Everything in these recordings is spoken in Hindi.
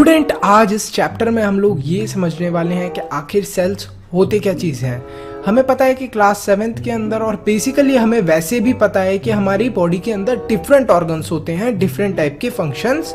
स्टूडेंट, आज इस चैप्टर में हम लोग ये समझने वाले हैं कि आखिर सेल्स होते क्या चीज़ हैं। हमें पता है कि क्लास 7th के अंदर और बेसिकली हमें वैसे भी पता है कि हमारी बॉडी के अंदर डिफरेंट ऑर्गन्स होते हैं डिफरेंट टाइप के फंक्शंस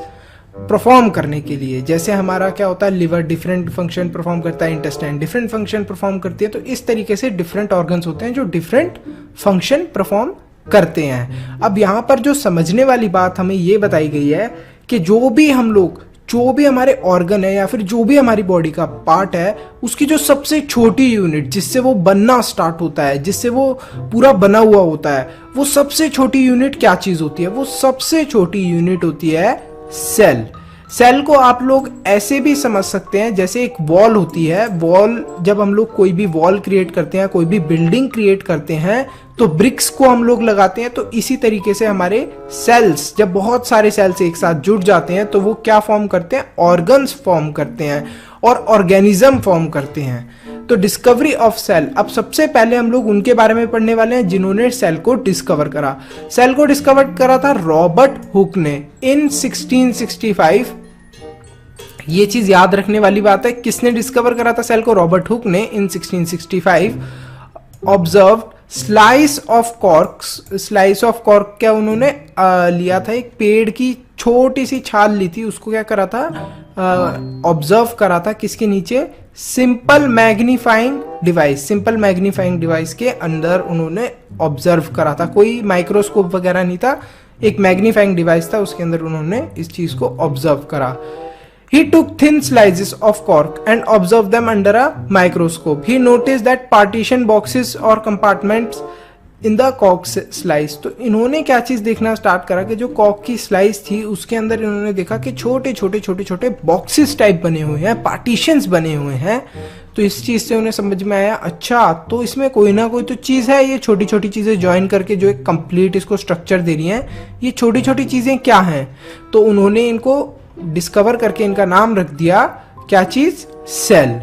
परफॉर्म करने के लिए। जैसे हमारा क्या होता है, लिवर डिफरेंट फंक्शन परफॉर्म करता है, इंटेस्टाइन डिफरेंट फंक्शन परफॉर्म करती है। तो इस तरीके से डिफरेंट ऑर्गन्स होते हैं जो डिफरेंट फंक्शन परफॉर्म करते हैं। अब यहाँ पर जो समझने वाली बात हमें ये बताई गई है कि जो भी हमारे ऑर्गन है या फिर जो भी हमारी बॉडी का पार्ट है, उसकी जो सबसे छोटी यूनिट जिससे वो बनना स्टार्ट होता है, जिससे वो पूरा बना हुआ होता है, वो सबसे छोटी यूनिट क्या चीज होती है? वो सबसे छोटी यूनिट होती है सेल। सेल को आप लोग ऐसे भी समझ सकते हैं जैसे एक वॉल होती है। वॉल, जब हम लोग कोई भी वॉल क्रिएट करते हैं, कोई भी बिल्डिंग क्रिएट करते हैं, तो ब्रिक्स को हम लोग लगाते हैं। तो इसी तरीके से हमारे सेल्स, जब बहुत सारे सेल्स एक साथ जुड़ जाते हैं तो वो क्या फॉर्म करते हैं? ऑर्गन्स फॉर्म करते हैं और ऑर्गेनिज्म फॉर्म करते हैं। तो डिस्कवरी ऑफ सेल, अब सबसे पहले हम लोग उनके बारे में पढ़ने वाले हैं जिन्होंने सेल को डिस्कवर करा। सेल को डिस्कवर करा था रॉबर्ट हुक ने इन 1665। ये चीज याद रखने वाली बात है, किसने डिस्कवर करा था सेल को? रॉबर्ट हुक ने इन 1665 observe slice of cork. Slice of cork क्या उन्होंने लिया था? एक पेड़ की छोटी सी छाल ली थी, उसको क्या करा था? ऑब्जर्व करा था। किसके नीचे? Simple magnifying device. Simple magnifying device के अंदर उन्होंने ऑब्जर्व करा था। कोई माइक्रोस्कोप वगैरह नहीं था, एक मैग्नीफाइंग डिवाइस था, उसके अंदर उन्होंने इस चीज को ऑब्जर्व करा। He took thin slices of cork and observed them under a microscope. He noticed that partition boxes or compartments in the cork slice. तो इन्होंने क्या चीज देखना स्टार्ट करा कि जो कॉर्क की स्लाइस थी उसके अंदर इन्होंने देखा कि छोटे छोटे बॉक्सेस टाइप बने हुए हैं, पार्टीशंस बने हुए हैं। तो इस चीज से उन्हें समझ में आया, अच्छा तो इसमें कोई ना कोई तो चीज है। ये छोटी छोटी चीजें ज्वाइन करके जो एक कंप्लीट इसको स्ट्रक्चर दे रही हैं, ये छोटी छोटी चीजें क्या हैं? तो उन्होंने इनको डिस्कवर करके इनका नाम रख दिया, क्या चीज? Cell.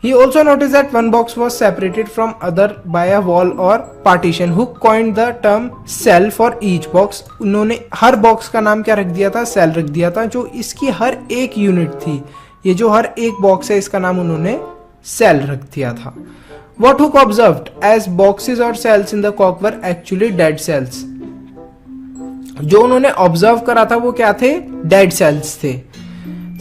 He also noticed that one box was separated from other by a wall or partition. Who coined the term cell for each box? उन्होंने हर बॉक्स का नाम क्या रख दिया था? सेल रख दिया था। जो इसकी हर एक यूनिट थी, ये जो हर एक बॉक्स है, इसका नाम उन्होंने सेल रख दिया था। What Hooke observed as boxes or cells in the cork were actually dead cells. जो उन्होंने ऑब्जर्व करा था वो क्या थे? डेड सेल्स थे।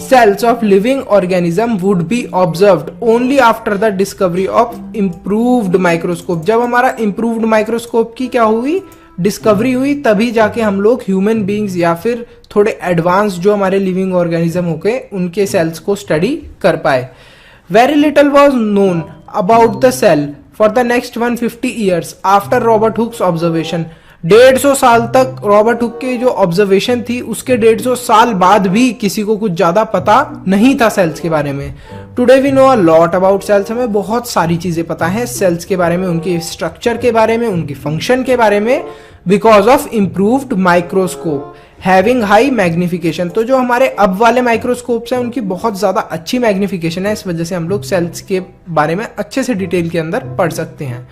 Cells of living organism would be observed only after the discovery of improved microscope. जब हमारा इंप्रूव्ड माइक्रोस्कोप की क्या हुई? डिस्कवरी हुई, तभी जाके हम लोग ह्यूमन बींग्स या फिर थोड़े एडवांस जो हमारे लिविंग ऑर्गेनिज्म हो गए उनके सेल्स को स्टडी कर पाए। Very little was known about the cell for the next 150 years after Robert Hooke's observation. 150 साल तक रॉबर्ट हुक की जो ऑब्जर्वेशन थी उसके 150 साल बाद भी किसी को कुछ ज्यादा पता नहीं था सेल्स के बारे में। Today we know a lot about cells. हमें बहुत सारी चीजें पता है सेल्स के बारे में, उनके स्ट्रक्चर के बारे में, उनकी फंक्शन के बारे में, because of improved microscope having high magnification. तो जो हमारे अब वाले माइक्रोस्कोप्स हैं उनकी बहुत ज्यादा अच्छी मैग्निफिकेशन है, इस वजह से हम लोग सेल्स के बारे में अच्छे से डिटेल के अंदर पढ़ सकते हैं।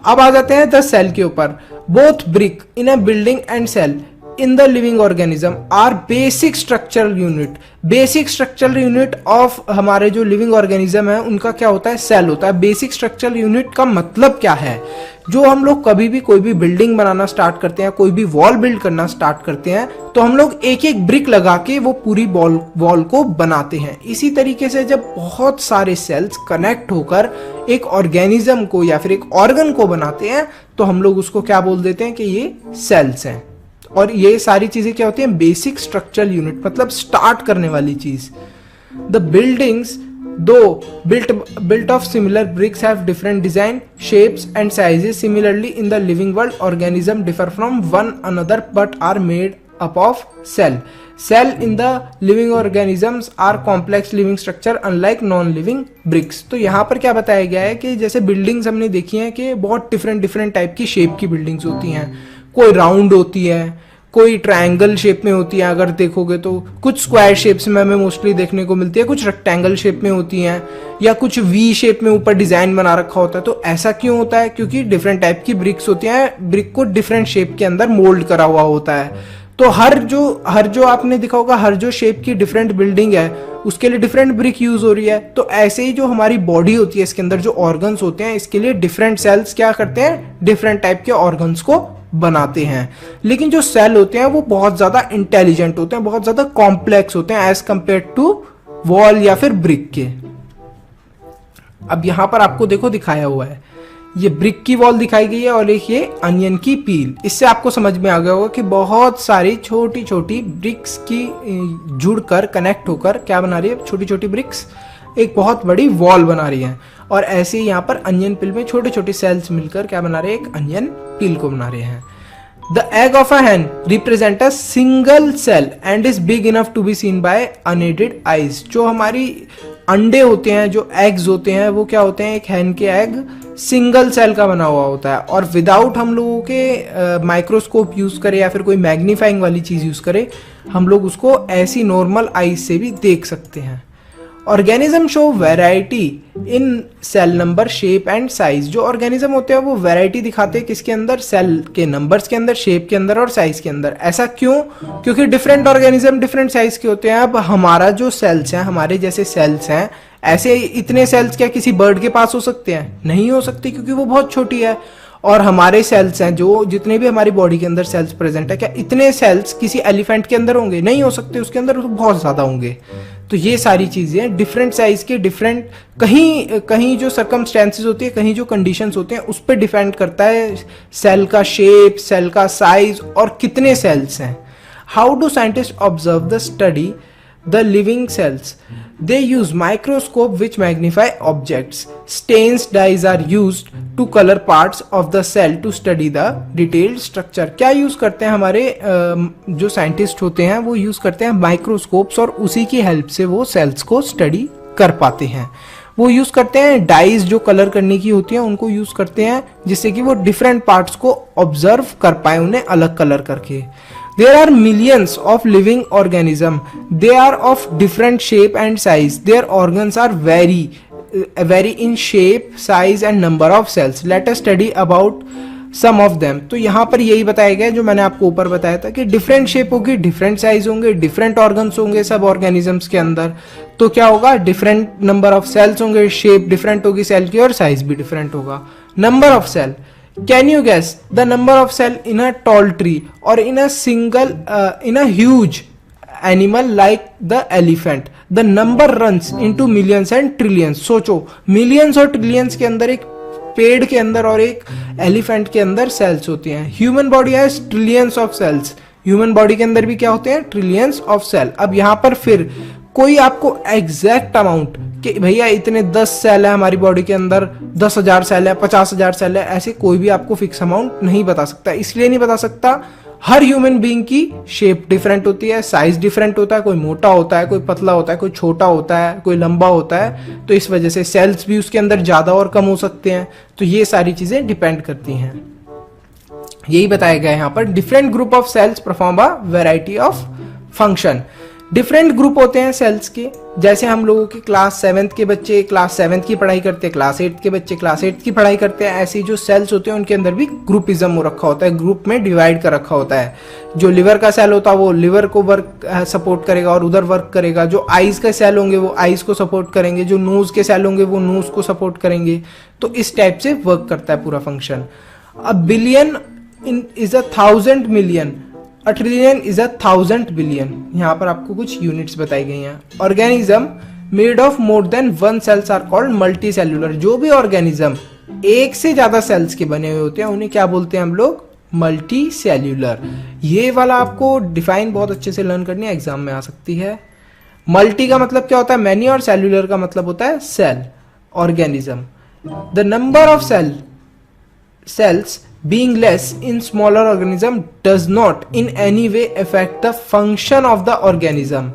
अब आ जाते हैं द सेल के ऊपर। Both brick in a building and cell in the living organism are basic structural unit. Basic structural unit of हमारे जो लिविंग ऑर्गेनिज्म है उनका क्या होता है? सेल होता है। बेसिक स्ट्रक्चरल यूनिट का मतलब क्या है? जो हम लोग कभी भी कोई भी बिल्डिंग बनाना स्टार्ट करते हैं, कोई भी वॉल बिल्ड करना स्टार्ट करते हैं, तो हम लोग एक एक ब्रिक लगा के वो पूरी वॉल को बनाते हैं। इसी तरीके से जब बहुत सारे सेल्स कनेक्ट होकर एक ऑर्गेनिज्म को या फिर एक ऑर्गन को बनाते हैं तो हम लोग उसको क्या बोल देते हैं कि ये सेल्स हैं। और ये सारी चीजें क्या होती हैं? बेसिक स्ट्रक्चरल यूनिट, मतलब स्टार्ट करने वाली चीज। द बिल्डिंग्स दो built of similar bricks have different design, shapes and sizes. Similarly in the living world, organism differ from one another but are made up of cell. Cell in the living organisms are complex living structure unlike non-living bricks. तो यहाँ पर क्या बताया गया है कि जैसे बिल्डिंग्स हमने देखी हैं कि बहुत डिफरेंट टाइप की शेप की बिल्डिंग्स होती हैं। कोई राउंड होती है, कोई ट्रायंगल शेप में होती है, अगर देखोगे तो कुछ स्क्वायर शेप्स में हमें मोस्टली देखने को मिलती है, कुछ रेक्टेंगल शेप में होती हैं, या कुछ वी शेप में ऊपर डिजाइन बना रखा होता है। तो ऐसा क्यों होता है? क्योंकि डिफरेंट टाइप की ब्रिक्स होती हैं, ब्रिक को डिफरेंट शेप के अंदर मोल्ड करा हुआ होता है। तो हर जो आपने देखा होगा, हर जो शेप की डिफरेंट बिल्डिंग है उसके लिए डिफरेंट ब्रिक यूज हो रही है। तो ऐसे ही जो हमारी बॉडी होती है, इसके अंदर जो ऑर्गन्स होते हैं, इसके लिए डिफरेंट सेल्स क्या करते हैं, डिफरेंट टाइप के ऑर्गन्स को बनाते हैं। लेकिन जो सेल होते हैं वो बहुत ज्यादा इंटेलिजेंट होते हैं, बहुत ज्यादा कॉम्प्लेक्स होते हैं एज कंपेयर टू वॉल या फिर ब्रिक के। अब यहां पर आपको देखो दिखाया हुआ है, ये ब्रिक की वॉल दिखाई गई है और एक ये अनियन की पील। इससे आपको समझ में आ गया होगा कि बहुत सारी छोटी छोटी ब्रिक्स की जुड़कर कनेक्ट होकर क्या बना रही है, छोटी छोटी ब्रिक्स एक बहुत बड़ी वॉल बना रही है। और ऐसे ही यहाँ पर अनियन पील में छोटे छोटे सेल्स मिलकर क्या बना रहे हैं, एक अनियन पील को बना रहे हैं। The egg of a hen represent a single cell and is big enough to be seen by unaided eyes। जो हमारी अंडे होते हैं, जो एग्स होते हैं, वो क्या होते हैं, एक हैन के एग सिंगल सेल का बना हुआ होता है और विदाउट हम लोगों के माइक्रोस्कोप यूज करें या फिर कोई मैग्नीफाइंग वाली चीज यूज करें, हम लोग उसको ऐसी नॉर्मल आईज से भी देख सकते हैं। Organism show variety in cell number, shape and size. जो ऑर्गेनिज्म होते हैं वो वैरायटी दिखाते हैं किसके अंदर, सेल के नंबर्स के अंदर, शेप के अंदर और साइज के अंदर। ऐसा क्यों? क्योंकि डिफरेंट ऑर्गेनिज्म डिफरेंट साइज के होते हैं। अब हमारा जो सेल्स हैं, हमारे जैसे सेल्स हैं, ऐसे इतने सेल्स क्या किसी बर्ड के पास हो सकते हैं? नहीं हो सकते, क्योंकि वो बहुत छोटी है। और हमारे सेल्स हैं, जो जितने भी हमारी बॉडी के अंदर सेल्स प्रेजेंट है, क्या इतने सेल्स किसी एलिफेंट के अंदर होंगे? नहीं हो सकते, उसके अंदर तो बहुत ज्यादा होंगे। तो ये सारी चीजें डिफरेंट साइज के, डिफरेंट कहीं जो सर्कमस्टेंसेस होती है, कहीं जो कंडीशंस होते हैं, उस पर डिपेंड करता है सेल का शेप, सेल का साइज और कितने सेल्स हैं। How do scientist observe the study the living cells? They use microscope which magnify objects. Stains dyes are used to color parts of the cell to study the detailed structure। क्या यूज करते हैं हमारे जो साइंटिस्ट होते हैं, वो यूज करते हैं माइक्रोस्कोप्स और उसी की हेल्प से वो सेल्स को स्टडी कर पाते हैं। वो यूज करते हैं डाइज, जो कलर करने की होती है उनको यूज करते हैं, जिससे कि वो डिफरेंट पार्ट्स को ऑब्जर्व कर पाए, उन्हें अलग कलर करके। There are millions of living organisms. They are of different shape and size. Their organs are vary in shape, size and number of cells. Let us study about some of them. तो यहाँ पर यही बताया गया जो मैंने आपको ऊपर बताया था कि डिफरेंट शेप होगी, डिफरेंट साइज होंगे, डिफरेंट ऑर्गन्स होंगे सब ऑर्गेनिजम्स के अंदर। तो क्या होगा, डिफरेंट नंबर ऑफ सेल्स होंगे, शेप डिफरेंट होगी सेल की और साइज भी डिफरेंट होगा। Number of cell, can you guess the number of cell in a tall tree or in a huge animal like the elephant? The number runs into millions and trillions। सोचो, मिलियंस और ट्रिलियंस के अंदर, एक पेड़ के अंदर और एक एलिफेंट के अंदर सेल्स होती हैं। Human body has trillions of cells. Human body के अंदर भी क्या होते हैं, ट्रिलियंस ऑफ सेल। अब यहाँ पर फिर कोई आपको एग्जैक्ट अमाउंट कि भैया इतने 10 सेल है हमारी बॉडी के अंदर, 10,000 सेल है, 50,000 सेल है, ऐसे कोई भी आपको फिक्स अमाउंट नहीं बता सकता। इसलिए नहीं बता सकता, हर ह्यूमन बीइंग की शेप डिफरेंट होती है, साइज डिफरेंट होता है, कोई मोटा होता है, कोई पतला होता है, कोई छोटा होता है, कोई लंबा होता है। तो इस वजह से सेल्स भी उसके अंदर ज्यादा और कम हो सकते हैं। तो ये सारी चीजें डिपेंड करती हैं। यही बताया गया है यहाँ पर, different group of cells perform a variety of function. Different group होते हैं सेल्स के, जैसे हम लोगों के क्लास 7th के बच्चे क्लास 7th की पढ़ाई करते हैं, क्लास 8th के बच्चे क्लास 8th की पढ़ाई करते हैं। ऐसे जो सेल्स होते हैं उनके अंदर भी ग्रुपिज्म हो रखा होता है, ग्रुप में डिवाइड कर रखा होता है। जो लिवर का सेल होता है वो लिवर को वर्क सपोर्ट करेगा और उधर वर्क करेगा। जो आईज के सेल होंगे वो आईज को सपोर्ट करेंगे, जो नोज के सेल होंगे वो नोज को सपोर्ट करेंगे। तो इस टाइप से वर्क करता है पूरा function. A billion is 1,000 million, a trillion is 1,000 billion. यहाँ पर आपको कुछ यूनिट्स बताई गई हैं। Organism made of more than 1 cells are called multi cellular. जो भी ऑर्गेनिज्म एक से ज्यादा सेल्स के बने हुए होते हैं उन्हें क्या बोलते हैं हम लोग, मल्टी सेल्यूलर। ये वाला आपको डिफाइन बहुत अच्छे से लर्न करनी है, एग्जाम में आ सकती है। मल्टी का मतलब क्या होता है, मैनी, और सेल्यूलर का मतलब होता है cell, organism. The number of cells being less in smaller organism does not in any way affect the function of the organism.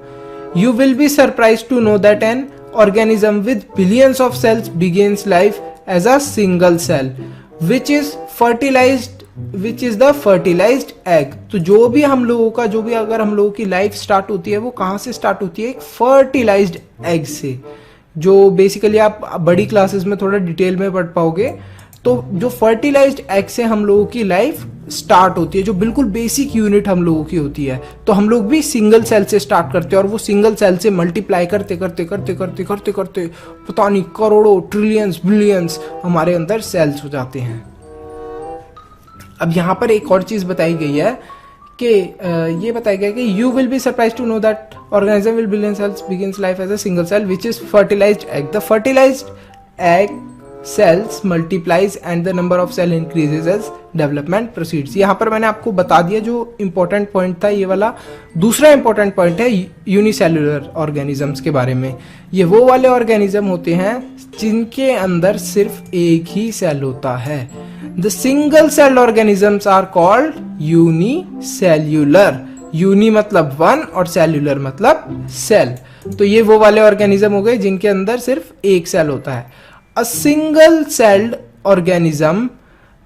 You will be surprised to know that an organism with billions of cells begins life as a single cell which is the fertilized egg। तो जो भी हम लोगों का, जो भी अगर हम लोगों की लाइफ स्टार्ट होती है वो कहाँ से स्टार्ट होती है, एक फर्टिलाइज्ड एग से। जो बेसिकली आप बड़ी क्लासेस में थोड़ा डिटेल में पढ़ पाओगे। तो जो फर्टिलाइज्ड एग से हम लोगों की लाइफ स्टार्ट होती है, जो बिल्कुल बेसिक यूनिट हम लोगों की होती है। तो हम लोग भी सिंगल सेल से स्टार्ट करते हैं और वो सिंगल सेल से मल्टीप्लाई करते करते करते करते करते करते पता नहीं करोड़ों ट्रिलियंस बिलियंस हमारे अंदर सेल्स हो जाते हैं। अब यहाँ पर एक और चीज बताई गई है कि ये बताया गया कि you will be surprise to know that organism will billion cells begins life as a single cell which is fertilized egg. The fertilized egg cells multiplies and the number of cell increases as development proceeds। यहाँ पर मैंने आपको बता दिया जो important point था ये वाला। दूसरा important point है यूनिसेलुलर ऑर्गेनिजम्स के बारे में। ये वो वाले ऑर्गेनिज्म होते हैं जिनके अंदर सिर्फ एक ही सेल होता है। The single cell organisms are called unicellular। Uni मतलब वन और सेल्यूलर मतलब सेल। तो ये वो वाले ऑर्गेनिज्म हो गए जिनके अंदर सिर्फ एक सेल होता है। A single celled organism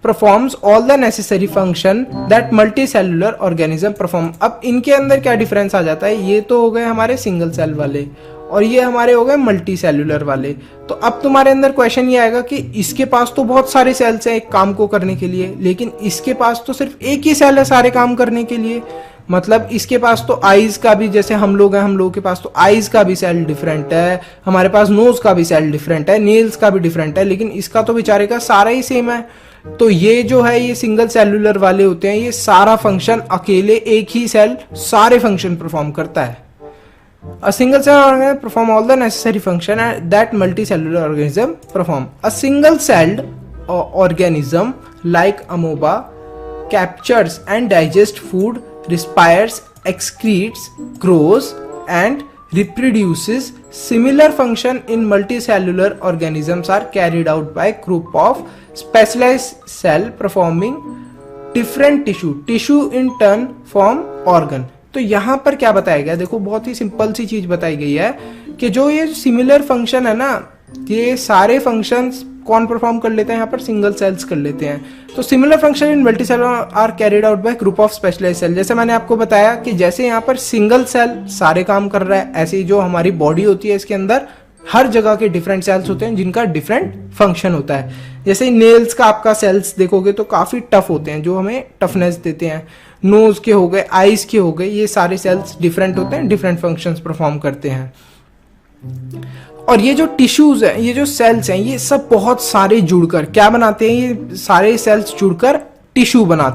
performs all the necessary function that multicellular organism perform। अब इनके अंदर क्या डिफरेंस आ जाता है, ये तो हो गए हमारे सिंगल सेल वाले और ये हमारे हो गए मल्टी सेल्यूलर वाले। तो अब तुम्हारे अंदर क्वेश्चन ये आएगा कि इसके पास तो बहुत सारे सेल्स हैं एक काम को करने के लिए, लेकिन इसके पास तो सिर्फ एक ही सेल है सारे काम करने के लिए। मतलब इसके पास तो आईज का भी, जैसे हम लोग हैं, हम लोगों के पास तो आईज का भी सेल डिफरेंट है, हमारे पास नोज का भी सेल डिफरेंट है, नेल्स का भी डिफरेंट है, लेकिन इसका तो बेचारे का सारा ही सेम है। तो ये जो है ये सिंगल सेल्यूलर वाले होते हैं, ये सारा फंक्शन अकेले एक ही सेल सारे फंक्शन परफॉर्म करता है। A single cell organism perform all the necessary function that multicellular organism perform। A single celled organism like amoeba captures and digests food, respires, excretes, grows and reproduces। Similar function in multicellular organisms are carried out by group of specialized cell performing different tissue in turn form organ। तो यहां पर क्या बताया गया, देखो बहुत ही सिंपल सी चीज बताई गई है कि जो ये सिमिलर फंक्शन है ना, ये सारे फंक्शंस कौन परफॉर्म कर लेते हैं, यहाँ पर सिंगल सेल्स कर लेते हैं। तो similar function in multicellular are carried out by group of specialised cell. जैसे मैंने आपको बताया कि जैसे यहाँ पर सिंगल सेल सारे काम कर रहा है, ऐसे ही जो हमारी बॉडी होती है इसके अंदर हर जगह के डिफरेंट सेल्स होते हैं जिनका डिफरेंट फंक्शन होता है। जैसे नेल्स का आपका सेल्स देखोगे तो काफी टफ होते हैं, जो हमें टफनेस देते हैं। नोज के हो गए, आईज के हो गए, ये सारे सेल्स डिफरेंट होते हैं, डिफरेंट फंक्शंस परफॉर्म करते हैं। और ये जो टिश्यूज है, ये जो सेल्स हैं, ये सब बहुत सारे जुड़कर क्या बनाते हैं, ये सारे सेल्स जुड़कर टिश्यू बनाते हैं।